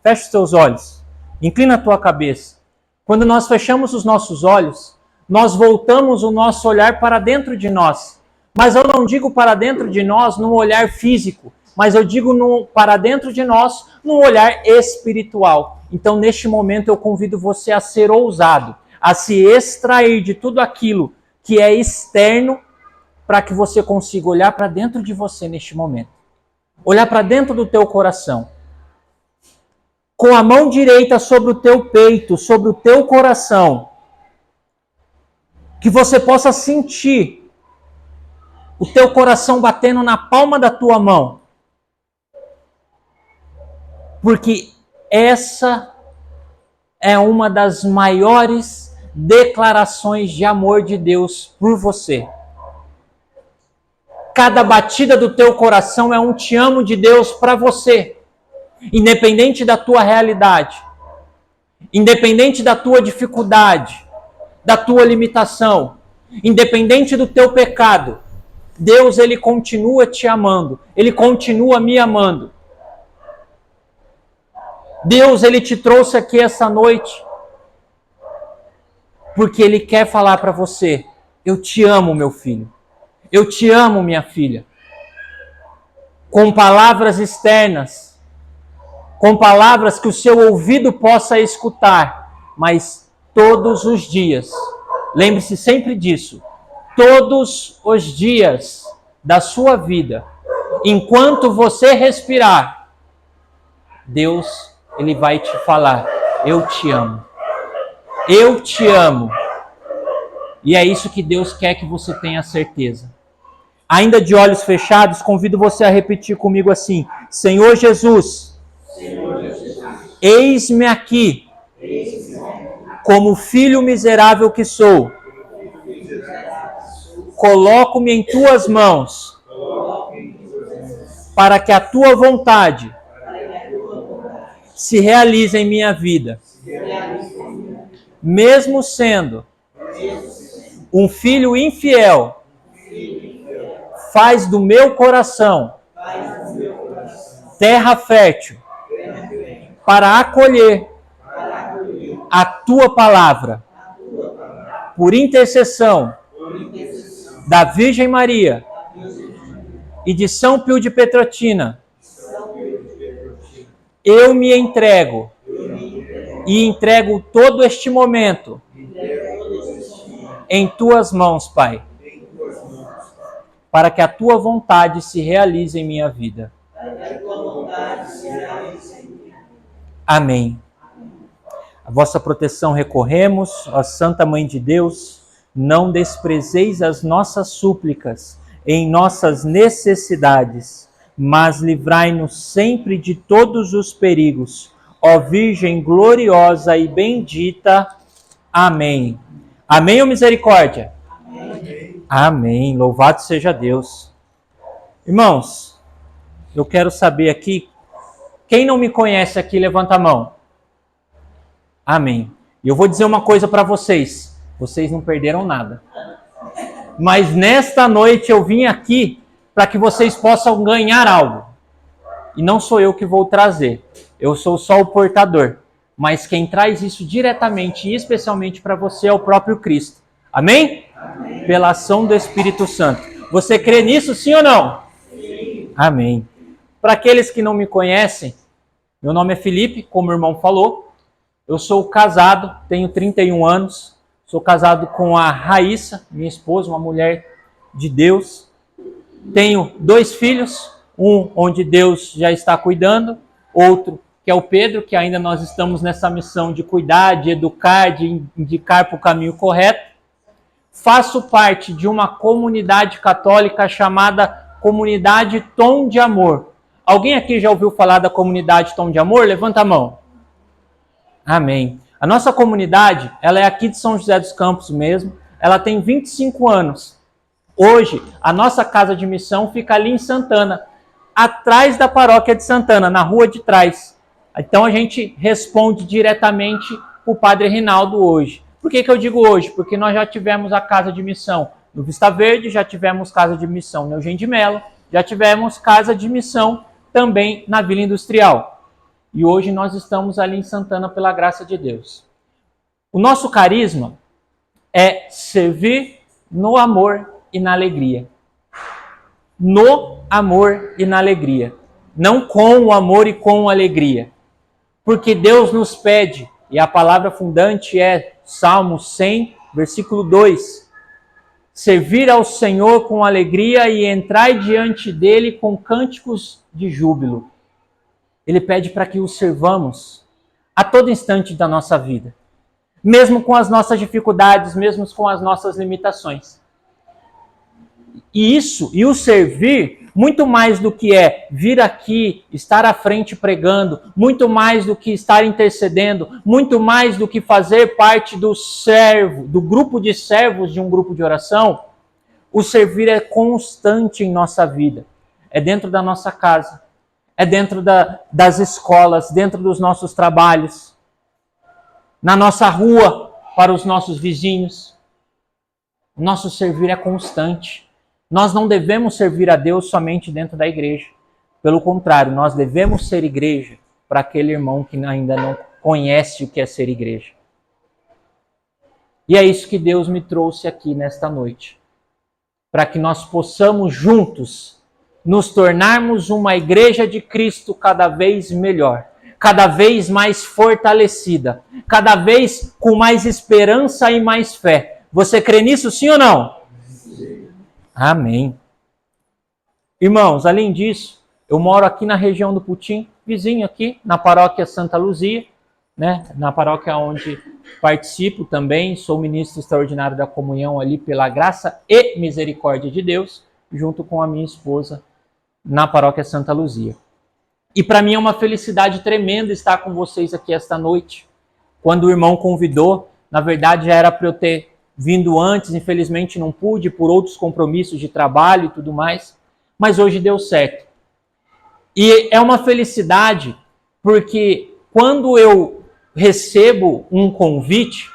Feche os teus olhos. Inclina a tua cabeça. Quando nós fechamos os nossos olhos, nós voltamos o nosso olhar para dentro de nós. Mas eu não digo para dentro de nós num olhar físico, mas eu digo para dentro de nós num olhar espiritual. Então, neste momento, eu convido você a ser ousado, a se extrair de tudo aquilo que é externo, para que você consiga olhar para dentro de você neste momento. Olhar para dentro do teu coração. Com a mão direita sobre o teu peito, sobre o teu coração. Que você possa sentir o teu coração batendo na palma da tua mão. Porque essa é uma das maiores declarações de amor de Deus por você. Cada batida do teu coração é um te amo de Deus para você. Independente da tua realidade. Independente da tua dificuldade. Da tua limitação. Independente do teu pecado. Deus, Ele continua te amando. Ele continua me amando. Deus, Ele te trouxe aqui essa noite porque Ele quer falar para você: eu te amo, meu filho. Eu te amo, minha filha. Com palavras externas, com palavras que o seu ouvido possa escutar, mas todos os dias, lembre-se sempre disso, todos os dias da sua vida, enquanto você respirar, Deus, Ele vai te falar: eu te amo. Eu te amo. E é isso que Deus quer que você tenha certeza. Ainda de olhos fechados, convido você a repetir comigo assim: Senhor Jesus, eis-me aqui, como filho miserável que sou. Coloco-me em tuas mãos, para que a tua vontade se realize em minha vida. Mesmo sendo um filho infiel, faz do meu coração terra fértil para acolher a tua palavra. Por intercessão da Virgem Maria e de São Pio de Petrotina, eu me entrego e entrego todo este momento em tuas mãos, Pai, para que a tua vontade se realize em minha vida. Amém. A vossa proteção recorremos, ó Santa Mãe de Deus, não desprezeis as nossas súplicas em nossas necessidades, mas livrai-nos sempre de todos os perigos, ó Virgem gloriosa e bendita. Amém. Amém ou misericórdia? Amém. Amém. Louvado seja Deus. Irmãos, eu quero saber aqui, quem não me conhece aqui, levanta a mão. Amém. E eu vou dizer uma coisa para vocês. Vocês não perderam nada. Mas nesta noite eu vim aqui para que vocês possam ganhar algo. E não sou eu que vou trazer. Eu sou só o portador. Mas quem traz isso diretamente e especialmente para você é o próprio Cristo. Amém? Amém? Pela ação do Espírito Santo. Você crê nisso, sim ou não? Sim. Amém. Para aqueles que não me conhecem, meu nome é Felipe, como o irmão falou. Eu sou casado, tenho 31 anos. Sou casado com a Raíssa, minha esposa, uma mulher de Deus. Tenho 2 filhos, um onde Deus já está cuidando, outro que é o Pedro, que ainda nós estamos nessa missão de cuidar, de educar, de indicar para o caminho correto. Faço parte de uma comunidade católica chamada Comunidade Tom de Amor. Alguém aqui já ouviu falar da Comunidade Tom de Amor? Levanta a mão. Amém. A nossa comunidade, ela é aqui de São José dos Campos mesmo. Ela tem 25 anos. Hoje, a nossa casa de missão fica ali em Santana, atrás da paróquia de Santana, na rua de trás. Então a gente responde diretamente para o Padre Rinaldo hoje. Por que eu digo hoje? Porque nós já tivemos a casa de missão no Vista Verde, já tivemos casa de missão no Eugênio de Mello, já tivemos casa de missão também na Vila Industrial. e hoje nós estamos ali em Santana pela graça de Deus. O nosso carisma é servir no amor e na alegria. No amor e na alegria. Não com o amor e com a alegria. Porque Deus nos pede, e a palavra fundante é Salmo 100, versículo 2. Servir ao Senhor com alegria e entrar diante dele com cânticos de júbilo. Ele pede para que o servamos a todo instante da nossa vida. Mesmo com as nossas dificuldades, mesmo com as nossas limitações. E o servir, muito mais do que é vir aqui, estar à frente pregando, muito mais do que estar intercedendo, muito mais do que fazer parte do grupo de servos de um grupo de oração, o servir é constante em nossa vida. É dentro da nossa casa, é dentro das escolas, dentro dos nossos trabalhos, na nossa rua, para os nossos vizinhos. O nosso servir é constante. Nós não devemos servir a Deus somente dentro da igreja. Pelo contrário, nós devemos ser igreja para aquele irmão que ainda não conhece o que é ser igreja. E é isso que Deus me trouxe aqui nesta noite. Para que nós possamos juntos nos tornarmos uma igreja de Cristo cada vez melhor, cada vez mais fortalecida, cada vez com mais esperança e mais fé. Você crê nisso, sim ou não? Sim. Amém. Irmãos, além disso, eu moro aqui na região do Putim, vizinho aqui, na paróquia Santa Luzia, né? Na paróquia onde participo também, sou ministro extraordinário da comunhão ali pela graça e misericórdia de Deus, junto com a minha esposa na paróquia Santa Luzia. E para mim é uma felicidade tremenda estar com vocês aqui esta noite. Quando o irmão convidou, na verdade já era para eu ter vindo antes, infelizmente não pude, por outros compromissos de trabalho e tudo mais, mas hoje deu certo. E é uma felicidade porque quando eu recebo um convite,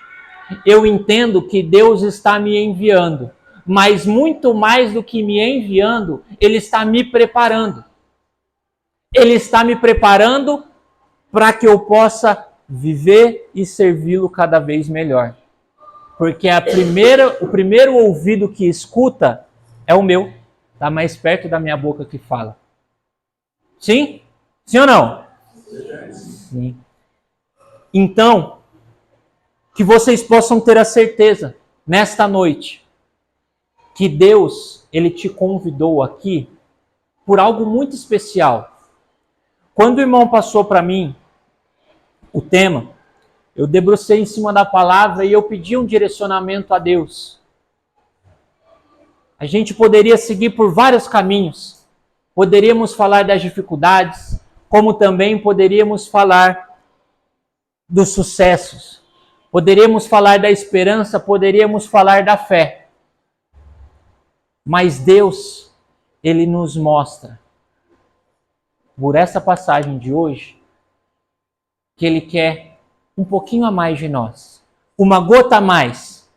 eu entendo que Deus está me enviando, mas muito mais do que me enviando, Ele está me preparando. Ele está me preparando para que eu possa viver e servi-lo cada vez melhor. Porque o primeiro ouvido que escuta é o meu, está mais perto da minha boca que fala. Sim? Sim ou não? Sim. Então, que vocês possam ter a certeza, nesta noite, que Deus, Ele te convidou aqui por algo muito especial. Quando o irmão passou para mim o tema, eu debrucei em cima da palavra e eu pedi um direcionamento a Deus. A gente poderia seguir por vários caminhos. Poderíamos falar das dificuldades, como também poderíamos falar dos sucessos. Poderíamos falar da esperança, poderíamos falar da fé. Mas Deus, Ele nos mostra, por essa passagem de hoje, que Ele quer um pouquinho a mais de nós. Uma gota a mais.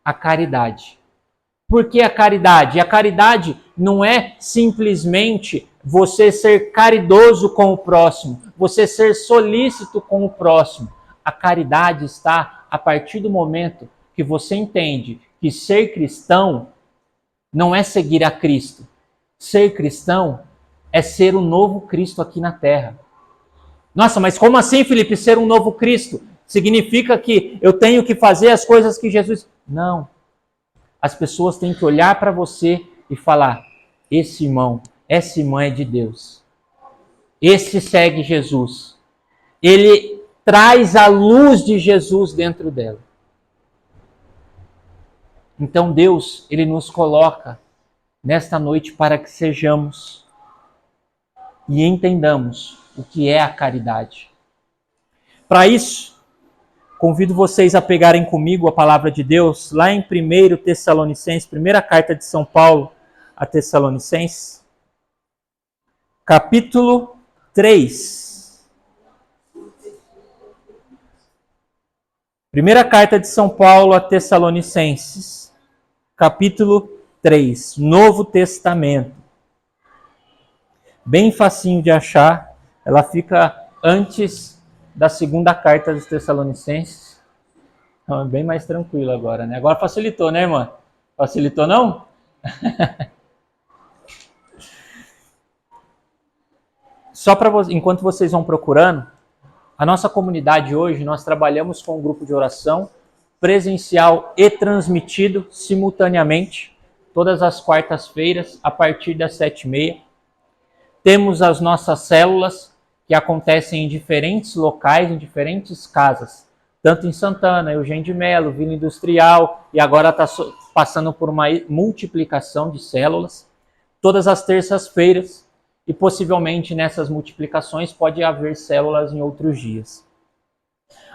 A caridade. Por que a caridade? A caridade não é simplesmente você ser caridoso com o próximo, você ser solícito com o próximo. A caridade está a partir do momento que você entende que ser cristão não é seguir a Cristo. Ser cristão é ser um novo Cristo aqui na Terra. Nossa, mas como assim, Felipe, ser um novo Cristo? Significa que eu tenho que fazer as coisas que Jesus... Não. As pessoas têm que olhar para você e falar, esse irmão, essa irmã é de Deus. Esse segue Jesus. Ele traz a luz de Jesus dentro dela. Então Deus, Ele nos coloca nesta noite para que sejamos e entendamos o que é a caridade. Para isso, convido vocês a pegarem comigo a palavra de Deus, lá em 1 Tessalonicenses, primeira carta de São Paulo a Tessalonicenses, capítulo 3. Primeira carta de São Paulo a Tessalonicenses, capítulo 3, Novo Testamento. Bem facinho de achar, Ela fica antes da segunda carta dos Tessalonicenses. Então é bem mais tranquilo agora, né? Agora facilitou, né, irmã? Facilitou, não? Só para enquanto vocês vão procurando, a nossa comunidade hoje, nós trabalhamos com um grupo de oração presencial e transmitido simultaneamente, todas as quartas-feiras, a partir das 7h30. Temos as nossas células, que acontecem em diferentes locais, em diferentes casas, tanto em Santana, Eugênio de Melo, Vila Industrial, e agora está passando por uma multiplicação de células, todas as terças-feiras, e possivelmente nessas multiplicações pode haver células em outros dias.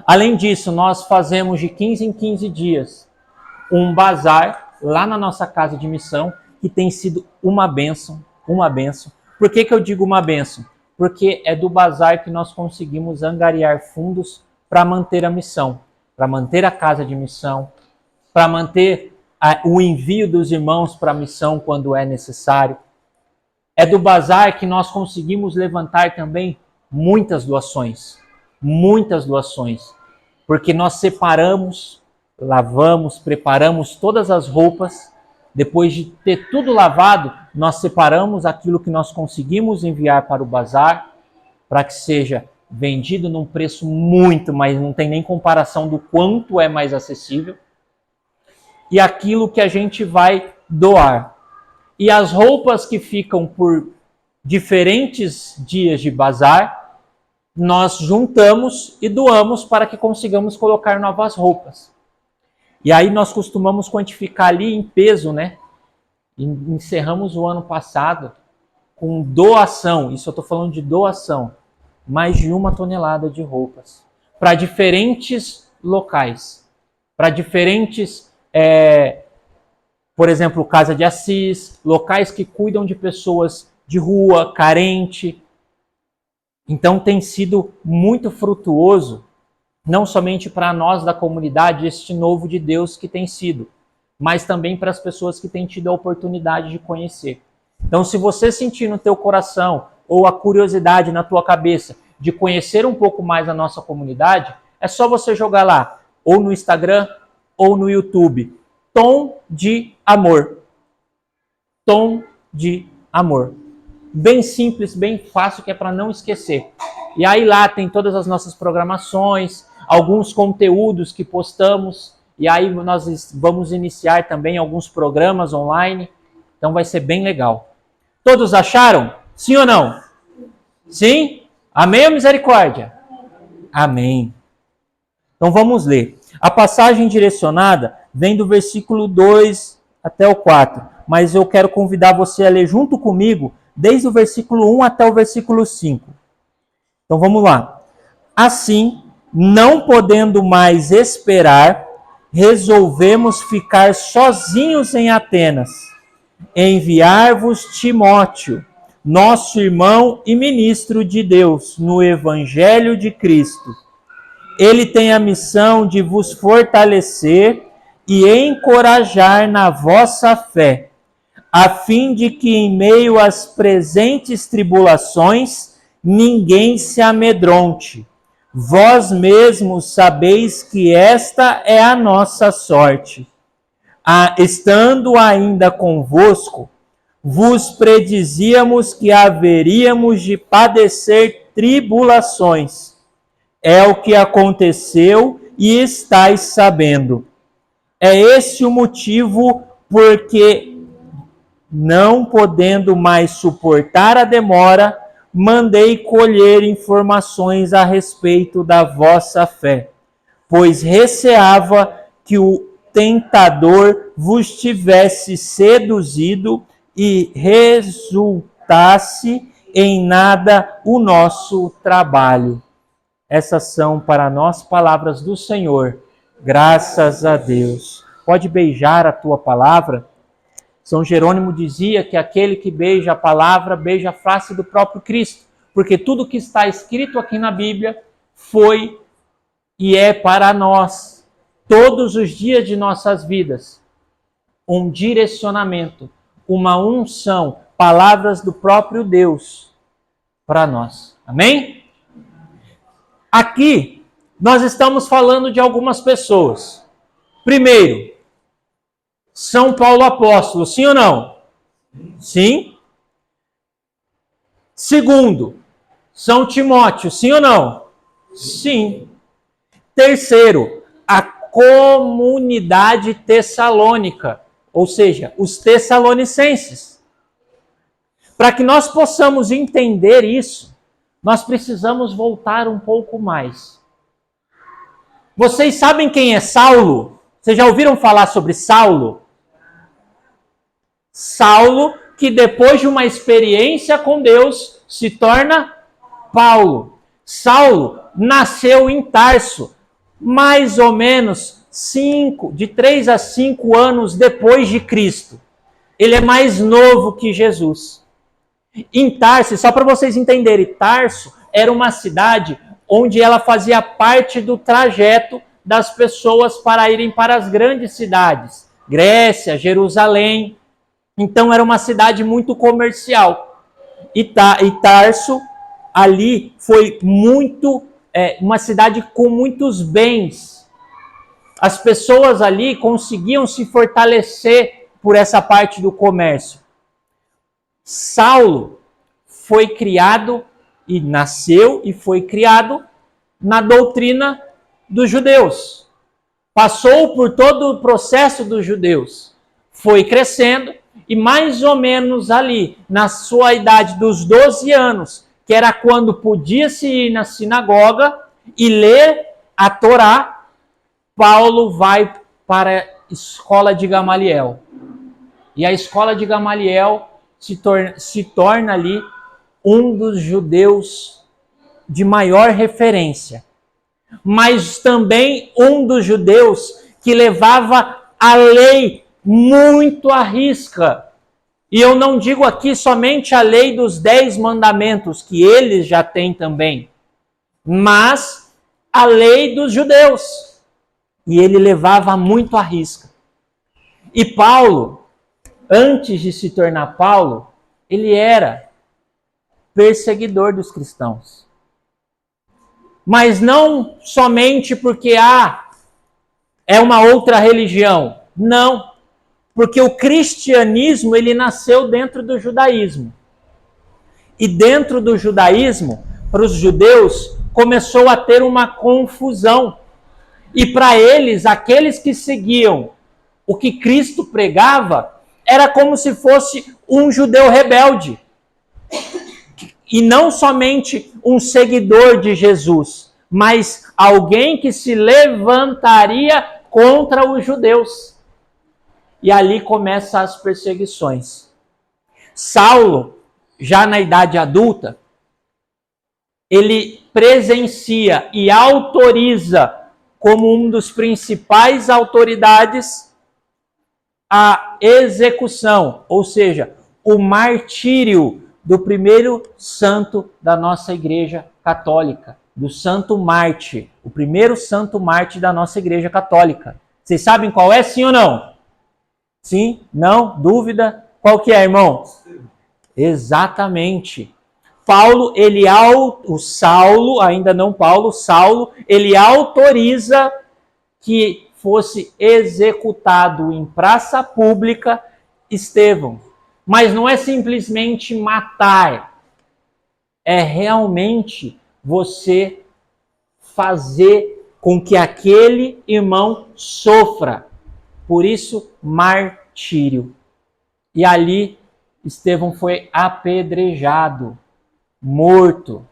Além disso, nós fazemos de 15 em 15 dias um bazar lá na nossa casa de missão, que tem sido uma bênção, uma bênção. Por que eu digo uma bênção? Porque é do bazar que nós conseguimos angariar fundos para manter a missão, para manter a casa de missão, para manter o envio dos irmãos para a missão quando é necessário. É do bazar que nós conseguimos levantar também muitas doações, porque nós separamos, lavamos, preparamos todas as roupas. Depois de ter tudo lavado, nós separamos aquilo que nós conseguimos enviar para o bazar, para que seja vendido num preço muito, mas não tem nem comparação do quanto é mais acessível. E aquilo que a gente vai doar. E as roupas que ficam por diferentes dias de bazar, nós juntamos e doamos para que consigamos colocar novas roupas. E aí nós costumamos quantificar ali em peso, né? E encerramos o ano passado com doação, isso eu estou falando de doação, mais de 1 tonelada de roupas. Para diferentes locais, para diferentes, por exemplo, Casa de Assis, locais que cuidam de pessoas de rua, carente. Então tem sido muito frutuoso, não somente para nós da comunidade, este novo de Deus que tem sido, mas também para as pessoas que têm tido a oportunidade de conhecer. Então, se você sentir no teu coração ou a curiosidade na tua cabeça de conhecer um pouco mais a nossa comunidade, é só você jogar lá, ou no Instagram, ou no YouTube, Tom de Amor. Tom de Amor. Bem simples, bem fácil, que é para não esquecer. E aí lá tem todas as nossas programações, alguns conteúdos que postamos, e aí nós vamos iniciar também alguns programas online, então vai ser bem legal. Todos acharam? Sim ou não? Sim? Amém ou misericórdia? Amém. Então vamos ler. A passagem direcionada vem do versículo 2 até o 4, mas eu quero convidar você a ler junto comigo, desde o versículo 1 até o versículo 5. Então vamos lá. Assim, não podendo mais esperar, resolvemos ficar sozinhos em Atenas. Enviar-vos Timóteo, nosso irmão e ministro de Deus, no Evangelho de Cristo. Ele tem a missão de vos fortalecer e encorajar na vossa fé, a fim de que em meio às presentes tribulações ninguém se amedronte. Vós mesmos sabeis que esta é a nossa sorte. Estando ainda convosco, vos predizíamos que haveríamos de padecer tribulações. É o que aconteceu e estáis sabendo. É esse o motivo porque, não podendo mais suportar a demora, mandei colher informações a respeito da vossa fé, pois receava que o tentador vos tivesse seduzido e resultasse em nada o nosso trabalho. Essas são para nós palavras do Senhor. Graças a Deus. Pode beijar a tua palavra? São Jerônimo dizia que aquele que beija a palavra, beija a face do próprio Cristo, porque tudo que está escrito aqui na Bíblia foi e é para nós, todos os dias de nossas vidas, um direcionamento, uma unção, palavras do próprio Deus para nós. Amém? Aqui, nós estamos falando de algumas pessoas. Primeiro, São Paulo apóstolo, sim ou não? Sim. Segundo, São Timóteo, sim ou não? Sim. Terceiro, a comunidade tessalônica, ou seja, os tessalonicenses. Para que nós possamos entender isso, nós precisamos voltar um pouco mais. Vocês sabem quem é Saulo? Vocês já ouviram falar sobre Saulo? Saulo, que depois de uma experiência com Deus, se torna Paulo. Saulo nasceu em Tarso, mais ou menos de 3 a 5 anos depois de Cristo. Ele é mais novo que Jesus. Em Tarso, só para vocês entenderem, Tarso era uma cidade onde ela fazia parte do trajeto das pessoas para irem para as grandes cidades. Grécia, Jerusalém. Então era uma cidade muito comercial. E Tarso ali foi uma cidade com muitos bens. As pessoas ali conseguiam se fortalecer por essa parte do comércio. Saulo foi criado e nasceu e foi criado na doutrina dos judeus. Passou por todo o processo dos judeus. Foi crescendo e mais ou menos ali, na sua idade dos 12 anos, que era quando podia-se ir na sinagoga e ler a Torá, Paulo vai para a escola de Gamaliel. E a escola de Gamaliel se torna ali um dos judeus de maior referência. Mas também um dos judeus que levava a lei muito à risca. E eu não digo aqui somente a lei dos 10 mandamentos, que eles já têm também, mas a lei dos judeus. E ele levava muito à risca. E Paulo, antes de se tornar Paulo, ele era perseguidor dos cristãos. Mas não somente porque é uma outra religião. Não. Porque o cristianismo, ele nasceu dentro do judaísmo. E dentro do judaísmo, para os judeus, começou a ter uma confusão. E para eles, aqueles que seguiam o que Cristo pregava, era como se fosse um judeu rebelde. E não somente um seguidor de Jesus, mas alguém que se levantaria contra os judeus. E ali começam as perseguições. Saulo, já na idade adulta, ele presencia e autoriza como um dos principais autoridades a execução, ou seja, o martírio do primeiro santo da nossa Igreja Católica, do Santo Mártir, o primeiro santo mártir da nossa Igreja Católica. Vocês sabem qual é, sim ou não? Sim? Não? Dúvida? Qual que é, irmão? Exatamente. Saulo, ainda não Paulo, Saulo, ele autoriza que fosse executado em praça pública Estevão. Mas não é simplesmente matar, é realmente você fazer com que aquele irmão sofra. Por isso, martírio. E ali, Estevão foi apedrejado, morto,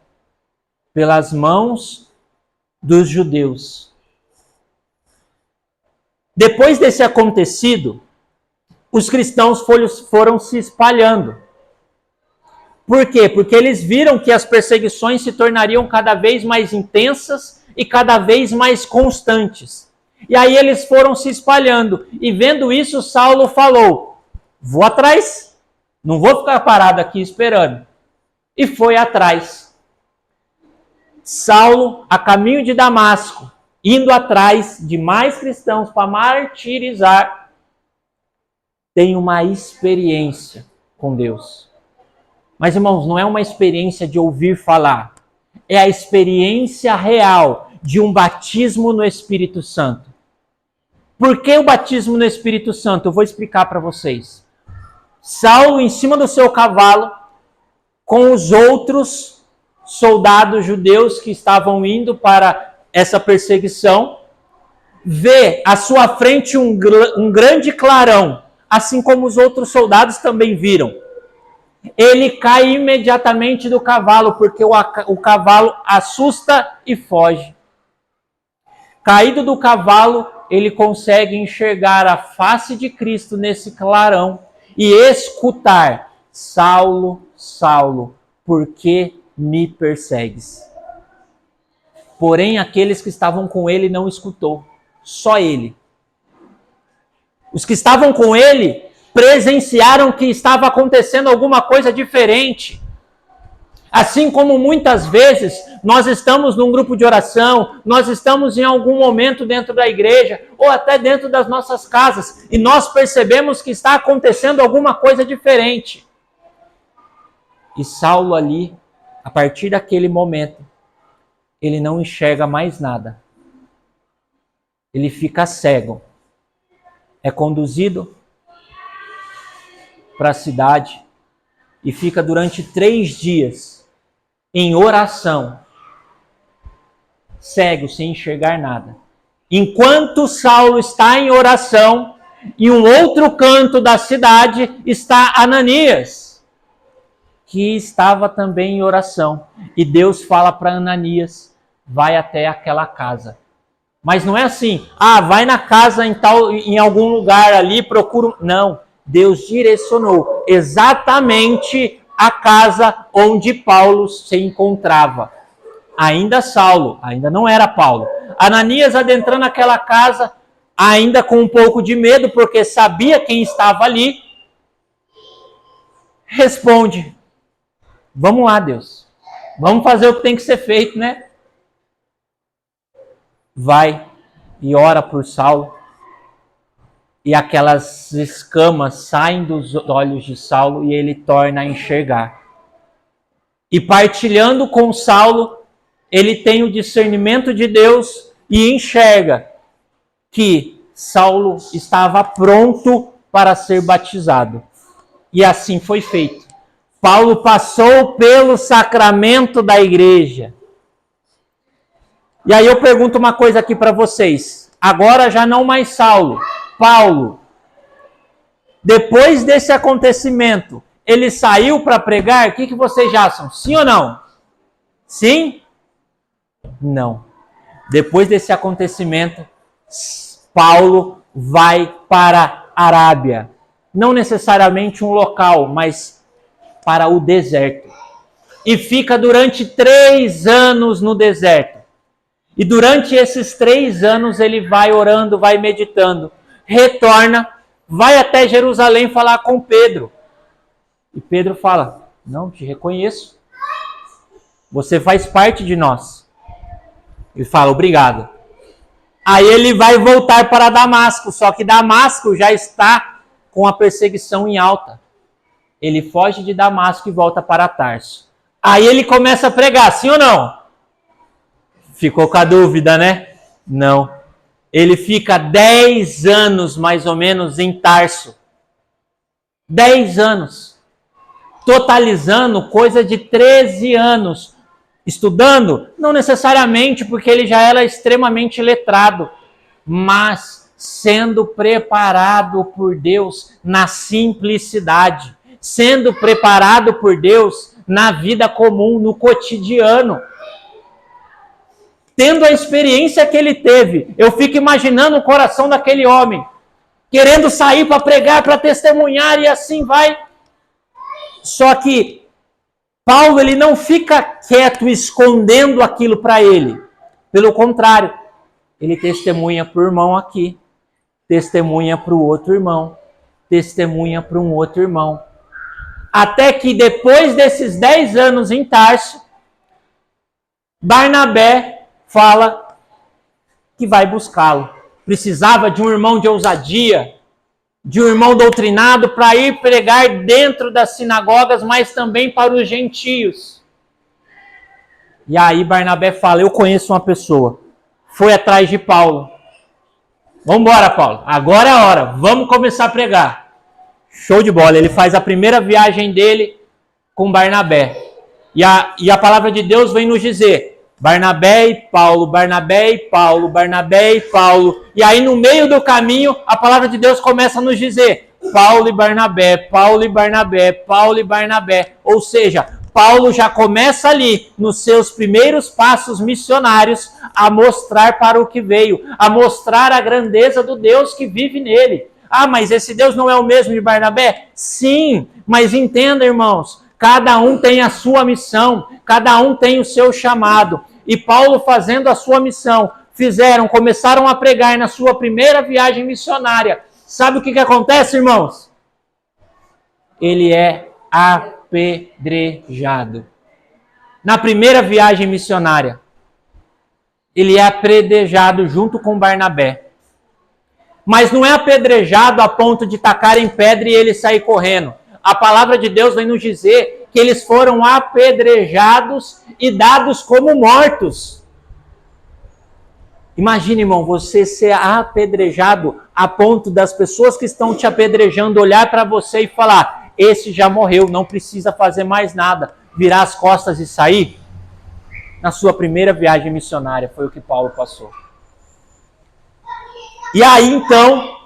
pelas mãos dos judeus. Depois desse acontecido, os cristãos foram se espalhando. Por quê? Porque eles viram que as perseguições se tornariam cada vez mais intensas e cada vez mais constantes. E aí eles foram se espalhando. E vendo isso, Saulo falou: vou atrás, não vou ficar parado aqui esperando. E foi atrás. Saulo, a caminho de Damasco, indo atrás de mais cristãos para martirizar, tem uma experiência com Deus. Mas, irmãos, não é uma experiência de ouvir falar. é a experiência real de um batismo no Espírito Santo. Por que o batismo no Espírito Santo? Eu vou explicar para vocês. Saulo, em cima do seu cavalo, com os outros soldados judeus que estavam indo para essa perseguição, vê à sua frente um grande clarão, assim como os outros soldados também viram. Ele cai imediatamente do cavalo, porque o cavalo assusta e foge. Caído do cavalo, ele consegue enxergar a face de Cristo nesse clarão e escutar: Saulo, Saulo, por que me persegues? Porém, aqueles que estavam com ele não escutou, só ele. Os que estavam com ele presenciaram que estava acontecendo alguma coisa diferente. Assim como muitas vezes nós estamos num grupo de oração, nós estamos em algum momento dentro da igreja ou até dentro das nossas casas e nós percebemos que está acontecendo alguma coisa diferente. E Saulo ali, a partir daquele momento, ele não enxerga mais nada. Ele fica cego. É conduzido para a cidade e fica durante 3 dias em oração, cego, sem enxergar nada. Enquanto Saulo está em oração, em um outro canto da cidade está Ananias, que estava também em oração. E Deus fala para Ananias: vai até aquela casa. Mas não é assim, vai na casa em algum lugar ali, procura. Não, Deus direcionou exatamente a casa onde Paulo se encontrava. Ainda Saulo, ainda não era Paulo. Ananias adentrando aquela casa, ainda com um pouco de medo, porque sabia quem estava ali, responde: vamos lá, Deus. Vamos fazer o que tem que ser feito, né? Vai e ora por Saulo. E aquelas escamas saem dos olhos de Saulo e ele torna a enxergar. E partilhando com Saulo, ele tem o discernimento de Deus e enxerga que Saulo estava pronto para ser batizado. E assim foi feito. Paulo passou pelo sacramento da igreja. E aí eu pergunto uma coisa aqui para vocês. Agora já não mais Saulo. Paulo, depois desse acontecimento, ele saiu para pregar? O que vocês acham? Sim ou não? Sim? Não. Depois desse acontecimento, Paulo vai para a Arábia. Não necessariamente um local, mas para o deserto. E fica durante 3 anos no deserto. E durante esses 3 anos ele vai orando, vai meditando. Retorna, vai até Jerusalém falar com Pedro. E Pedro fala: não, te reconheço. Você faz parte de nós. Ele fala: obrigado. Aí ele vai voltar para Damasco, só que Damasco já está com a perseguição em alta. Ele foge de Damasco e volta para Tarso. Aí ele começa a pregar, sim ou não? Ficou com a dúvida, né? Não. Ele fica 10 anos, mais ou menos, em Tarso. 10 anos. Totalizando coisa de 13 anos. Estudando? Não necessariamente, porque ele já era extremamente letrado. Mas sendo preparado por Deus na simplicidade. Sendo preparado por Deus na vida comum, no cotidiano. Tendo a experiência que ele teve, eu fico imaginando o coração daquele homem, querendo sair para pregar, para testemunhar, e assim vai. Só que Paulo, ele não fica quieto, escondendo aquilo para ele. Pelo contrário, ele testemunha para o irmão aqui, testemunha para o outro irmão, testemunha para um outro irmão. Até que depois desses 10 anos em Tarso, Barnabé fala que vai buscá-lo. Precisava de um irmão de ousadia, de um irmão doutrinado para ir pregar dentro das sinagogas, mas também para os gentios. E aí Barnabé fala, eu conheço uma pessoa. Foi atrás de Paulo. Vamos embora, Paulo. Agora é a hora. Vamos começar a pregar. Show de bola. Ele faz a primeira viagem dele com Barnabé. E a palavra de Deus vem nos dizer, Barnabé e Paulo, Barnabé e Paulo, Barnabé e Paulo. E aí no meio do caminho, a palavra de Deus começa a nos dizer, Paulo e Barnabé, Paulo e Barnabé, Paulo e Barnabé. Ou seja, Paulo já começa ali, nos seus primeiros passos missionários, a mostrar para o que veio, a mostrar a grandeza do Deus que vive nele. Ah, mas esse Deus não é o mesmo de Barnabé? Sim, mas entenda, irmãos, cada um tem a sua missão, cada um tem o seu chamado. E Paulo, fazendo a sua missão, começaram a pregar na sua primeira viagem missionária. Sabe o que acontece, irmãos? Ele é apedrejado. Na primeira viagem missionária, ele é apedrejado junto com Barnabé. Mas não é apedrejado a ponto de tacarem pedra e ele sair correndo. A palavra de Deus vem nos dizer que eles foram apedrejados e dados como mortos. Imagine, irmão, você ser apedrejado a ponto das pessoas que estão te apedrejando olhar para você e falar, esse já morreu, não precisa fazer mais nada, virar as costas e sair. Na sua primeira viagem missionária foi o que Paulo passou. E aí então,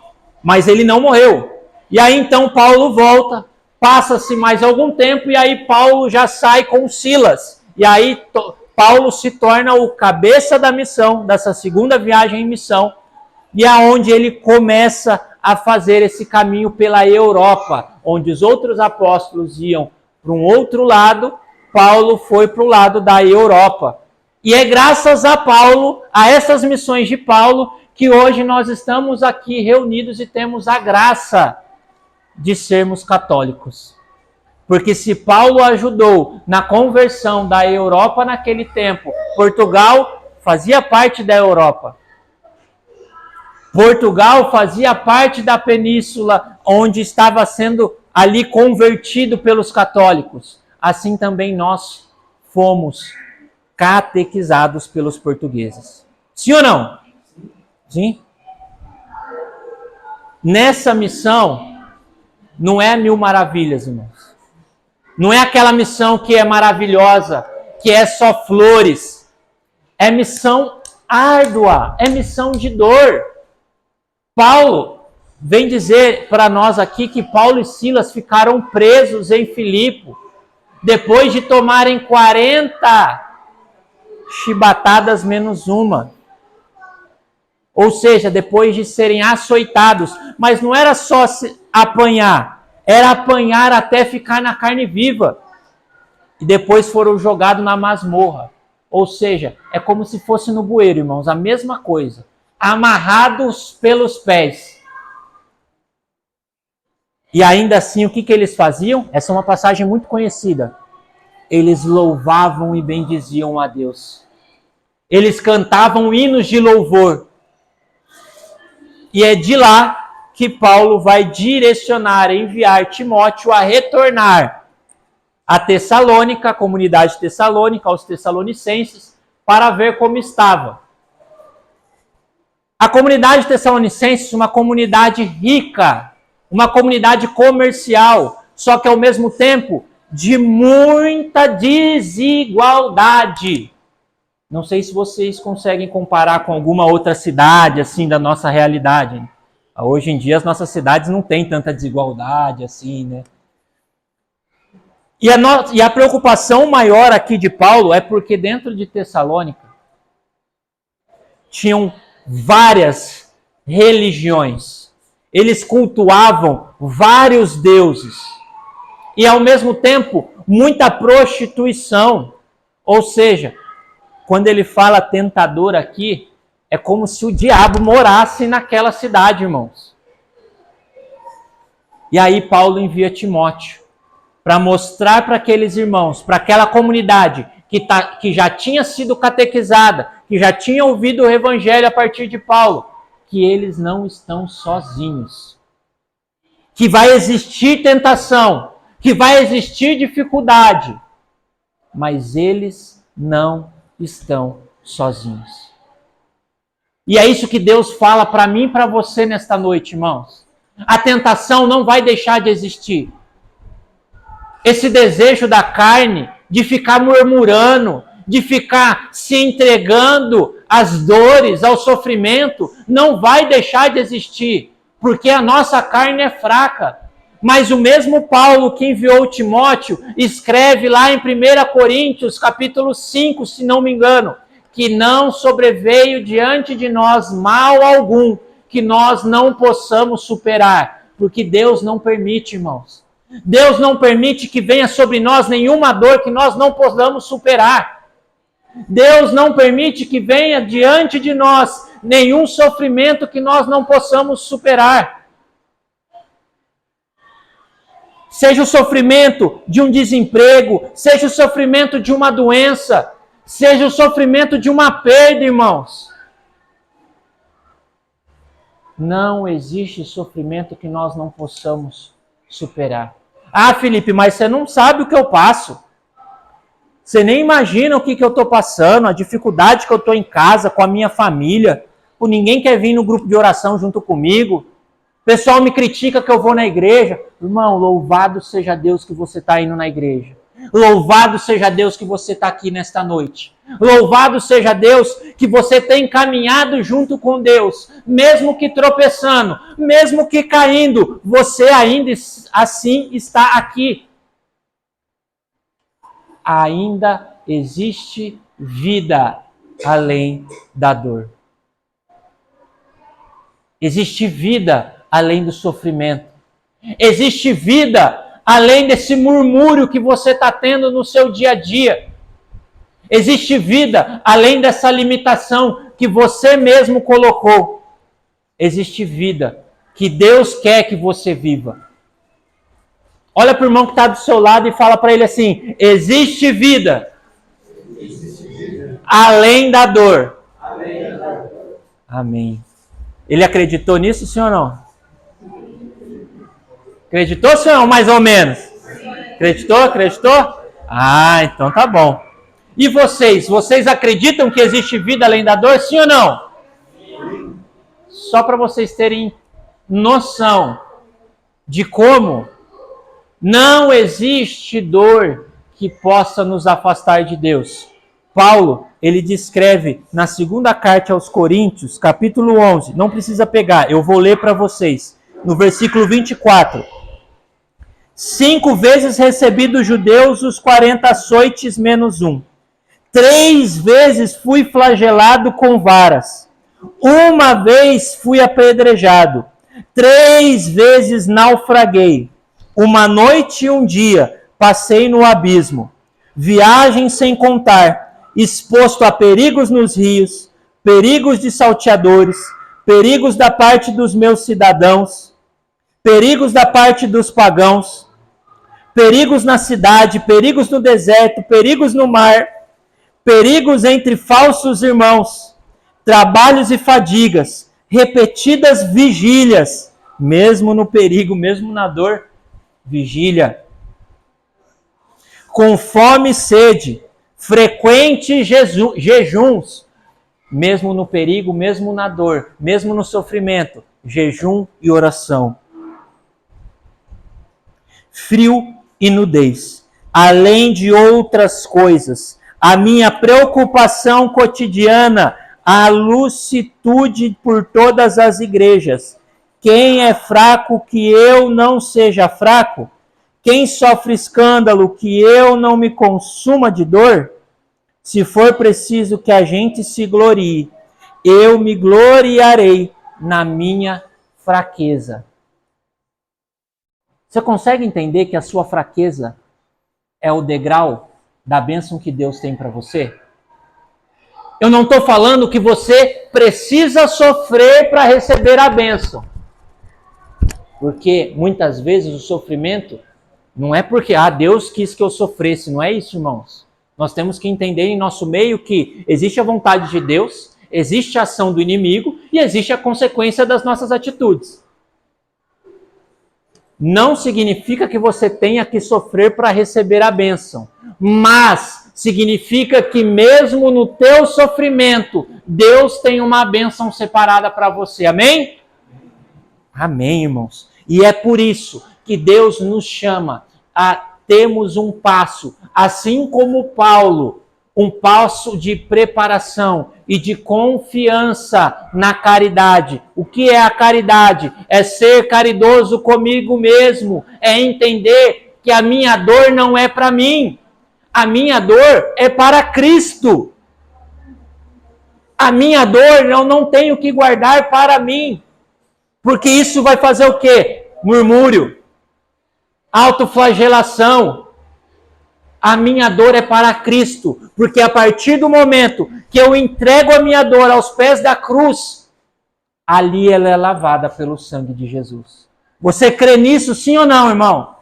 mas ele não morreu. E aí então Paulo volta, passa-se mais algum tempo e aí Paulo já sai com Silas. E aí Paulo se torna o cabeça da missão, dessa segunda viagem em missão, e é onde ele começa a fazer esse caminho pela Europa, onde os outros apóstolos iam para um outro lado, Paulo foi para o lado da Europa. E é graças a Paulo, a essas missões de Paulo, que hoje nós estamos aqui reunidos e temos a graça de sermos católicos. Porque se Paulo ajudou na conversão da Europa naquele tempo, Portugal fazia parte da Europa. Portugal fazia parte da península onde estava sendo ali convertido pelos católicos. Assim também nós fomos catequizados pelos portugueses. Sim ou não? Sim? Nessa missão, não é 1000 maravilhas, irmãos. Não é aquela missão que é maravilhosa, que é só flores. É missão árdua, é missão de dor. Paulo vem dizer para nós aqui que Paulo e Silas ficaram presos em Filipe, depois de tomarem 40 chibatadas menos uma. Ou seja, depois de serem açoitados. Mas não era só apanhar, era apanhar até ficar na carne viva. E depois foram jogados na masmorra. Ou seja, é como se fosse no bueiro, irmãos, a mesma coisa. Amarrados pelos pés. E ainda assim, o que eles faziam? Essa é uma passagem muito conhecida. Eles louvavam e bendiziam a Deus. Eles cantavam hinos de louvor. E é de lá que Paulo vai direcionar, enviar Timóteo a retornar a Tessalônica, a comunidade tessalônica, aos tessalonicenses, para ver como estava. A comunidade tessalonicenses, uma comunidade rica, uma comunidade comercial, só que ao mesmo tempo de muita desigualdade. Não sei se vocês conseguem comparar com alguma outra cidade assim da nossa realidade. Hoje em dia as nossas cidades não têm tanta desigualdade assim, né? E a preocupação maior aqui de Paulo é porque dentro de Tessalônica tinham várias religiões. Eles cultuavam vários deuses. E ao mesmo tempo, muita prostituição. Ou seja, quando ele fala tentador aqui, é como se o diabo morasse naquela cidade, irmãos. E aí Paulo envia Timóteo para mostrar para aqueles irmãos, para aquela comunidade que já tinha sido catequizada, que já tinha ouvido o evangelho a partir de Paulo, que eles não estão sozinhos. Que vai existir tentação, que vai existir dificuldade, mas eles não estão sozinhos. E é isso que Deus fala para mim e para você nesta noite, irmãos. A tentação não vai deixar de existir. Esse desejo da carne de ficar murmurando, de ficar se entregando às dores, ao sofrimento, não vai deixar de existir, porque a nossa carne é fraca. Mas o mesmo Paulo que enviou Timóteo, escreve lá em 1 Coríntios, capítulo 5, se não me engano, que não sobreveio diante de nós mal algum, que nós não possamos superar, porque Deus não permite, irmãos. Deus não permite que venha sobre nós nenhuma dor que nós não possamos superar. Deus não permite que venha diante de nós nenhum sofrimento que nós não possamos superar. Seja o sofrimento de um desemprego, seja o sofrimento de uma doença, seja o sofrimento de uma perda, irmãos. Não existe sofrimento que nós não possamos superar. Ah, Felipe, mas você não sabe o que eu passo. Você nem imagina o que eu estou passando, a dificuldade que eu estou em casa, com a minha família. Ninguém quer vir no grupo de oração junto comigo. O pessoal me critica que eu vou na igreja. Irmão, louvado seja Deus que você está indo na igreja. Louvado seja Deus que você está aqui nesta noite. Louvado seja Deus que você tem caminhado junto com Deus. Mesmo que tropeçando, mesmo que caindo, você ainda assim está aqui. Ainda existe vida além da dor. Existe vida além do sofrimento. Existe vida além desse murmúrio que você está tendo no seu dia a dia. Existe vida além dessa limitação que você mesmo colocou. Existe vida que Deus quer que você viva. Olha para o irmão que está do seu lado e fala para ele assim: existe vida além da dor. Amém. Ele acreditou nisso, sim ou não? Acreditou, senhor? Mais ou menos. Acreditou? Acreditou? Ah, então tá bom. E vocês? Vocês acreditam que existe vida além da dor? Sim ou não? Só para vocês terem noção de como não existe dor que possa nos afastar de Deus. Paulo, ele descreve na segunda carta aos Coríntios, capítulo 11, não precisa pegar, eu vou ler para vocês, no versículo 24. 5 vezes recebi dos judeus os 40 açoites menos 1. 3 vezes fui flagelado com varas. 1 vez fui apedrejado. 3 vezes naufraguei. 1 noite e 1 dia passei no abismo. Viagem sem contar, exposto a perigos nos rios, perigos de salteadores, perigos da parte dos meus cidadãos, perigos da parte dos pagãos, perigos na cidade, perigos no deserto, perigos no mar, perigos entre falsos irmãos, trabalhos e fadigas, repetidas vigílias, mesmo no perigo, mesmo na dor, vigília. Com fome e sede, frequentes jejuns, mesmo no perigo, mesmo na dor, mesmo no sofrimento, jejum e oração. Frio e nudez. Além de outras coisas, a minha preocupação cotidiana, a lucitude por todas as igrejas. Quem é fraco que eu não seja fraco? Quem sofre escândalo que eu não me consuma de dor? Se for preciso que a gente se glorie, eu me gloriarei na minha fraqueza. Você consegue entender que a sua fraqueza é o degrau da bênção que Deus tem para você? Eu não estou falando que você precisa sofrer para receber a bênção. Porque muitas vezes o sofrimento não é porque Deus quis que eu sofresse, não é isso, irmãos. Nós temos que entender em nosso meio que existe a vontade de Deus, existe a ação do inimigo e existe a consequência das nossas atitudes. Não significa que você tenha que sofrer para receber a bênção. Mas, significa que mesmo no teu sofrimento, Deus tem uma bênção separada para você. Amém? Amém, irmãos. E é por isso que Deus nos chama a termos um passo, assim como Paulo, um passo de preparação e de confiança na caridade. O que é a caridade? É ser caridoso comigo mesmo, é entender que a minha dor não é para mim, a minha dor é para Cristo. A minha dor eu não tenho que guardar para mim, porque isso vai fazer o quê? Murmúrio, autoflagelação. A minha dor é para Cristo, porque a partir do momento que eu entrego a minha dor aos pés da cruz, ali ela é lavada pelo sangue de Jesus. Você crê nisso, sim ou não, irmão?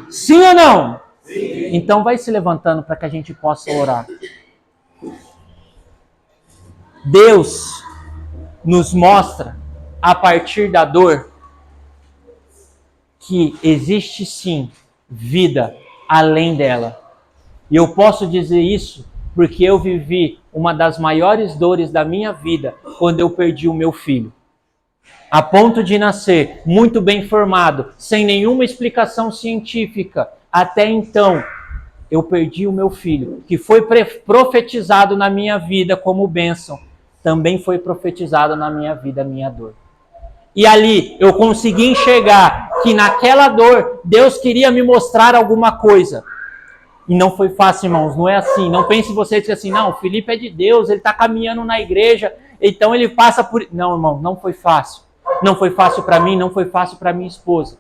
Sim, sim ou não? Sim. Então vai se levantando para que a gente possa orar. Deus nos mostra, a partir da dor, que existe sim vida além dela. E eu posso dizer isso porque eu vivi uma das maiores dores da minha vida quando eu perdi o meu filho. A ponto de nascer muito bem formado, sem nenhuma explicação científica. Até então, eu perdi o meu filho, que foi profetizado na minha vida como bênção. Também foi profetizado na minha vida a minha dor. E ali eu consegui enxergar que naquela dor Deus queria me mostrar alguma coisa. E não foi fácil, irmãos, não é assim. Não pense vocês assim, não, o Felipe é de Deus, ele está caminhando na igreja, então ele passa por... Não, irmão, não foi fácil. Não foi fácil para mim, não foi fácil para minha esposa.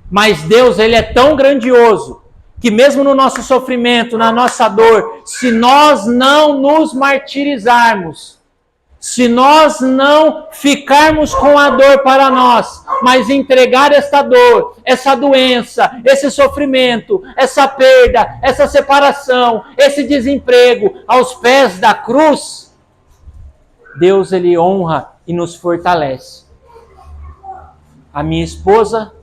Mas Deus, ele é tão grandioso, que mesmo no nosso sofrimento, na nossa dor, se nós não nos martirizarmos, se nós não ficarmos com a dor para nós, mas entregar esta dor, essa doença, esse sofrimento, essa perda, essa separação, esse desemprego aos pés da cruz, Deus, ele honra e nos fortalece. A minha esposa,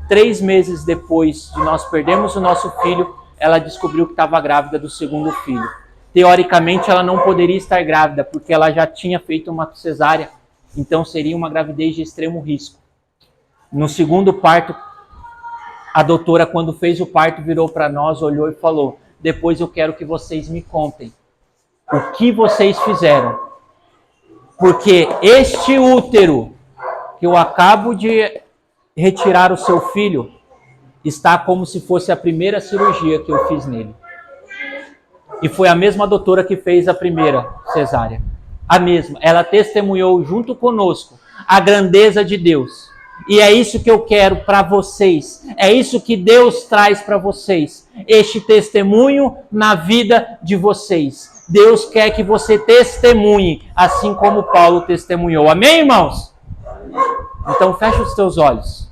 3 meses depois de nós perdermos o nosso filho, ela descobriu que estava grávida do segundo filho. Teoricamente, ela não poderia estar grávida, porque ela já tinha feito uma cesárea, então seria uma gravidez de extremo risco. No segundo parto, a doutora, quando fez o parto, virou para nós, olhou e falou: depois eu quero que vocês me contem o que vocês fizeram, porque este útero que eu acabo de retirar o seu filho está como se fosse a primeira cirurgia que eu fiz nele. E foi a mesma doutora que fez a primeira cesárea. A mesma. Ela testemunhou junto conosco a grandeza de Deus. E é isso que eu quero para vocês. É isso que Deus traz para vocês. Este testemunho na vida de vocês. Deus quer que você testemunhe, assim como Paulo testemunhou. Amém, irmãos? Então fecha os teus olhos.